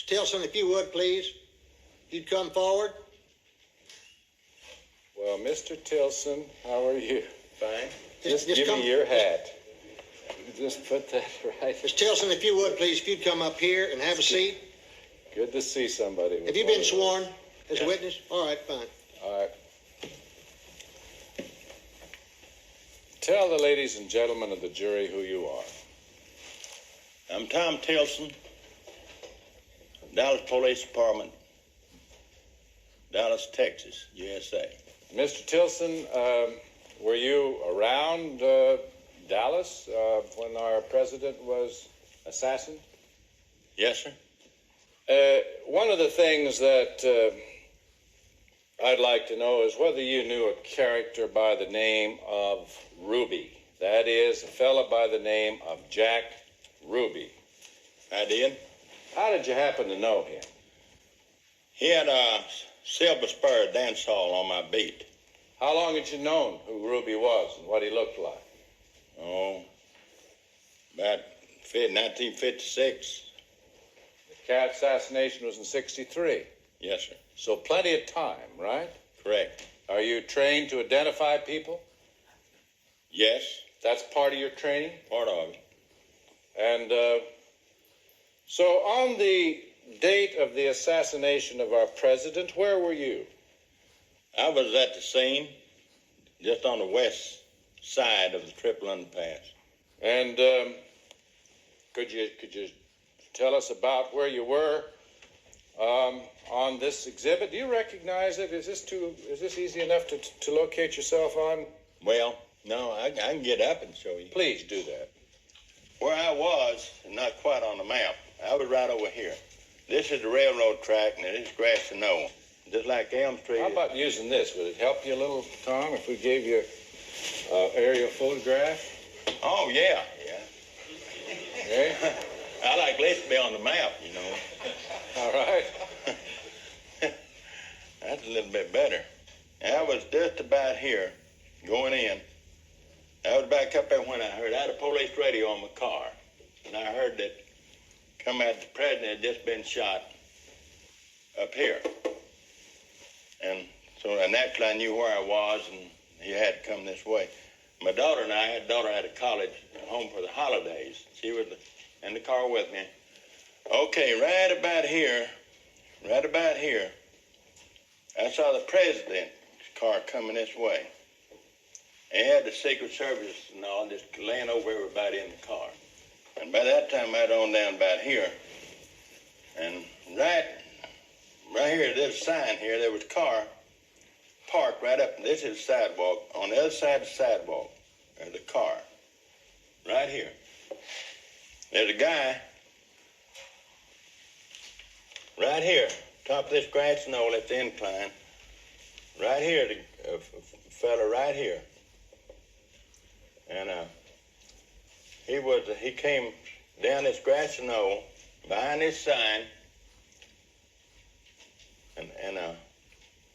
Tilson, if you would, please, you'd come forward. Well, Mr. Tilson, how are you? Fine. Just give me your hat. Just put that right. Mr. Tilson, if you would, please, if you'd come up here and have a seat. Good to see somebody. Have you been sworn as a witness? All right, fine. All right. Tell the ladies and gentlemen of the jury who you are. I'm Tom Tilson, Dallas Police Department, Dallas, Texas, USA. Mr. Tilson, were you around Dallas when our president was assassinated? Yes, sir. One of the things that I'd like to know is whether you knew a character by the name of Ruby. That is, a fella by the name of Jack Ruby. I did. How did you happen to know him? He had a silver spur dance hall on my beat. How long had you known who Ruby was and what he looked like? Oh, about 1956. The cat assassination was in 1963. Yes, sir. So plenty of time, right? Correct. Are you trained to identify people? Yes. That's part of your training? Part of it. And so on the date of the assassination of our president, where were you? I was at the scene, just on the west side of the Triple Underpass. And could you tell us about where you were on this exhibit? Do you recognize it? Is this easy enough to locate yourself on? Well, no, I can get up and show you. Please do that. Where I was, not quite on the map, I was right over here. This is the railroad track, and it is grass and snow, just like Elm Street. How about using this? Would it help you a little, Tom, if we gave you an aerial photograph? Oh, yeah. Okay. I like this to be on the map, you know. All right. That's a little bit better. I was just about here, going in. I was back up there when I had a police radio on my car. And I heard that come out the president had just been shot up here. And so naturally I knew where I was, and he had to come this way. My daughter and I had a college home for the holidays. She was in the car with me. Okay, right about here, I saw the president's car coming this way. He had the Secret Service and all just laying over everybody in the car. And by that time, I'd on down about here. And right here, there's a sign here. There was a car parked right up. This is the sidewalk. On the other side of the sidewalk, there's a car. Right here. There's a guy right here, top of this grass knoll at the incline. Right here, a fella right here. And he came down this grassy knoll behind this sign, and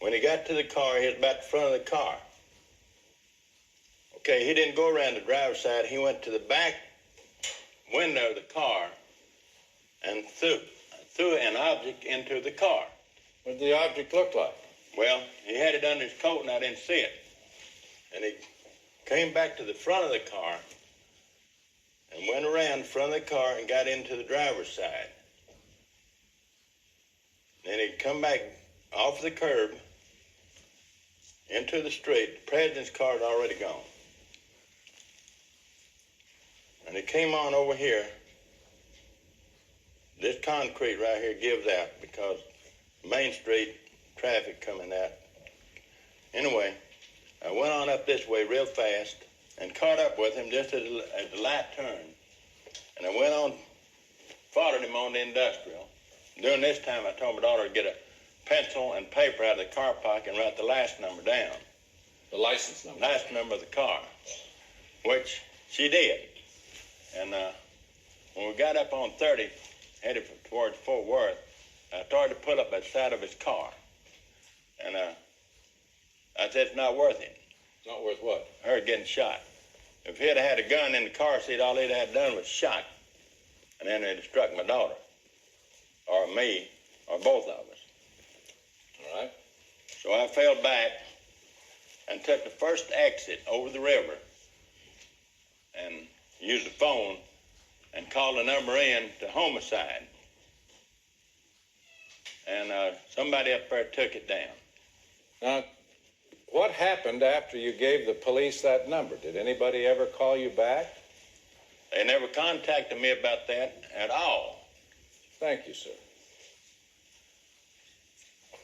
when he got to the car, he was about the front of the car. Okay, he didn't go around the driver's side. He went to the back window of the car and threw an object into the car. What did the object look like? Well, he had it under his coat, and I didn't see it. And he came back to the front of the car and went around the front of the car and got into the driver's side. Then he'd come back off the curb into the street. The president's car had already gone. And he came on over here. This concrete right here gives out because Main Street traffic coming out. Anyway, I went on up this way real fast and caught up with him just as the light turned. And I went on, followed him on the industrial. During this time, I told my daughter to get a pencil and paper out of the car pocket and write the last number down. The license number? Last number of the car, which she did. And when we got up on 30, headed towards Fort Worth, I started to pull up at the side of his car. And I said, it's not worth it. Not worth what? Her getting shot. If he'd had a gun in the car seat, all he'd had done was shot. And then it'd have struck my daughter. or me, or both of us. All right. So I fell back and took the first exit over the river and used the phone and called the number in to homicide. And somebody up there took it down. Now, what happened after you gave the police that number? Did anybody ever call you back? They never contacted me about that at all. Thank you, sir.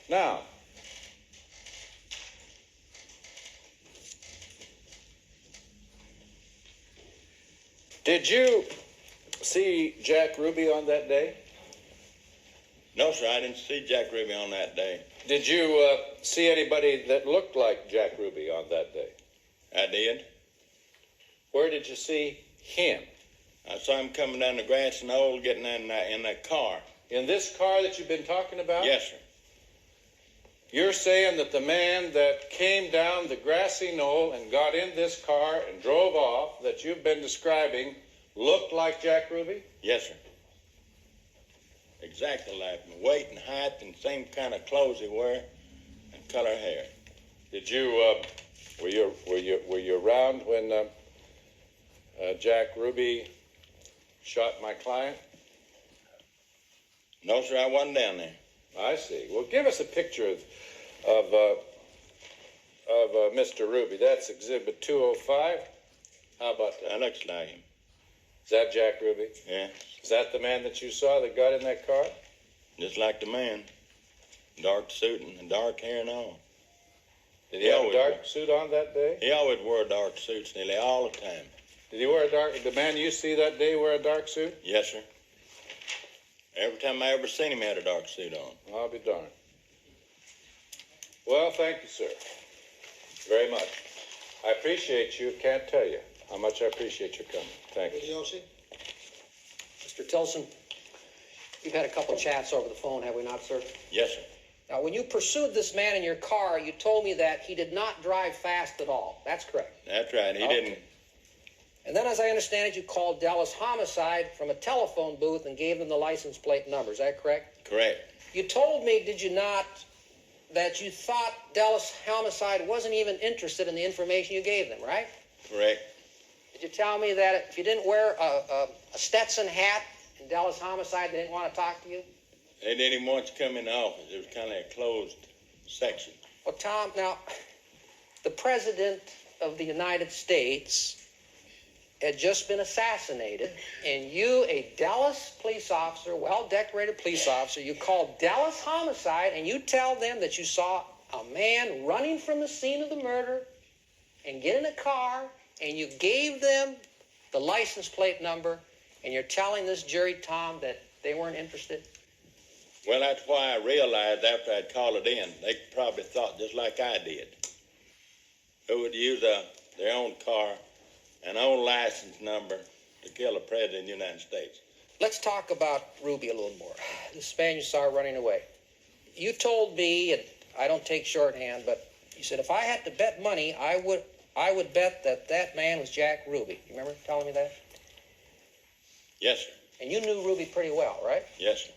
Now, did you see Jack Ruby on that day? No, sir, I didn't see Jack Ruby on that day. Did you see anybody that looked like Jack Ruby on that day? I did. Where did you see him? I saw him coming down the grass and knoll, getting in that car. In this car that you've been talking about? Yes, sir. You're saying that the man that came down the grassy knoll and got in this car and drove off that you've been describing looked like Jack Ruby? Yes, sir. Exactly like him. Weight and height and same kind of clothes he wore and color hair. Did you were you around when Jack Ruby shot my client? No, sir, I wasn't down there. I see. Well, give us a picture of Mr. Ruby. That's Exhibit 205. How about that? That looks like him. Is that Jack Ruby? Yeah, Is that the man that you saw that got in that car? just like the man. Dark suit and dark hair and all. Did he have a dark suit on that day? He always wore dark suits nearly all the time. Did he wear a dark? Did the man you see that day wear a dark suit? Yes, sir. Every time I ever seen him, he had a dark suit on. I'll be darned. Well, thank you, sir. Very much. I appreciate you. Can't tell you how much I appreciate your coming. Thank you. Bugliosi? Mr. Tilson, we've had a couple chats over the phone, have we not, sir? Yes, sir. Now, when you pursued this man in your car, you told me that he did not drive fast at all. That's correct. That's right. He Okay. didn't. And then, as I understand it, you called Dallas Homicide from a telephone booth and gave them the license plate number. Is that correct? Correct. You told me, did you not, that you thought Dallas Homicide wasn't even interested in the information you gave them, right? Correct. Did you tell me that if you didn't wear a Stetson hat in Dallas Homicide, they didn't want to talk to you? They didn't even want to come in the office. It was kind of a closed section. Well, Tom, now, the President of the United States had just been assassinated, and you, a Dallas police officer, well-decorated police officer, you called Dallas Homicide, and you tell them that you saw a man running from the scene of the murder and get in a car, and you gave them the license plate number, and you're telling this jury, Tom, that they weren't interested? Well, that's why I realized after I'd called it in, they probably thought just like I did. Who would use their own car and own license number to kill a president of the United States? Let's talk about Ruby a little more. This man you saw running away. You told me, and I don't take shorthand, but you said if I had to bet money, I would bet that man was Jack Ruby. You remember telling me that? Yes, sir. And you knew Ruby pretty well, right? Yes, sir.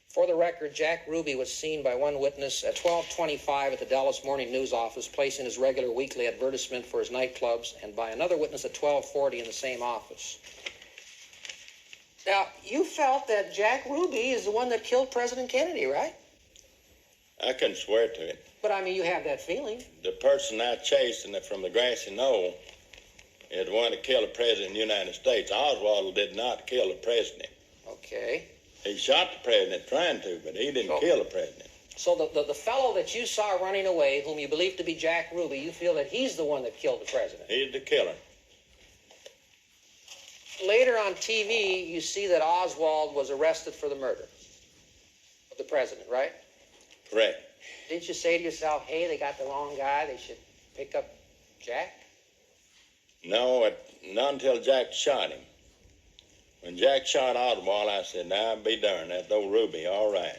For the record, Jack Ruby was seen by one witness at 12:25 at the Dallas Morning News office, placing his regular weekly advertisement for his nightclubs, and by another witness at 12:40 in the same office. Now, you felt that Jack Ruby is the one that killed President Kennedy, right? I couldn't swear to it. But, I mean, you have that feeling. The person I chased from the grassy knoll is the one that killed the president of the United States. Oswald did not kill the president. Okay. He shot the president trying to, but he didn't kill the president. So the fellow that you saw running away, whom you believe to be Jack Ruby, you feel that he's the one that killed the president? He's the killer. Later on TV, you see that Oswald was arrested for the murder of the president, right? Correct. Didn't you say to yourself, hey, they got the wrong guy, they should pick up Jack? No, not until Jack shot him. When Jack shot Oswald, I said, nah, be darned, that's old Ruby, all right.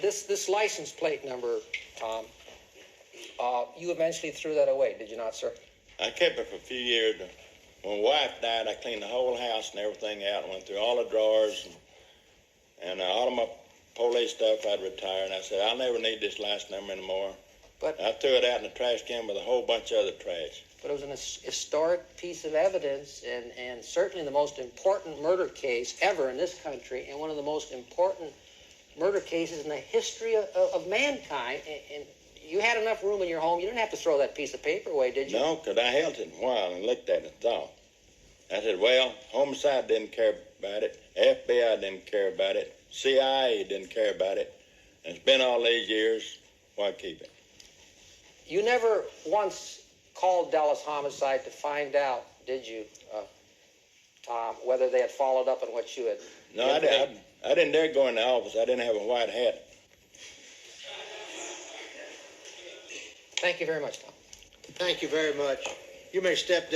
This license plate number, Tom, you eventually threw that away, did you not, sir? I kept it for a few years to when my wife died, I cleaned the whole house and everything out and went through all the drawers and all of my police stuff. I'd retire, and I said, I'll never need this last number anymore. But I threw it out in the trash can with a whole bunch of other trash. But it was an historic piece of evidence, and certainly the most important murder case ever in this country, and one of the most important murder cases in the history of mankind. And you had enough room in your home. You didn't have to throw that piece of paper away, did you? No, because I held it a while and looked at it and thought. I said, well, homicide didn't care about it. FBI didn't care about it. CIA didn't care about it. And it's been all these years. Why keep it? You never once called Dallas Homicide to find out, did you, Tom, whether they had followed up on what you had... No, I didn't dare go in the office. I didn't have a white hat. Thank you very much, Tom. Thank you very much. You may step down.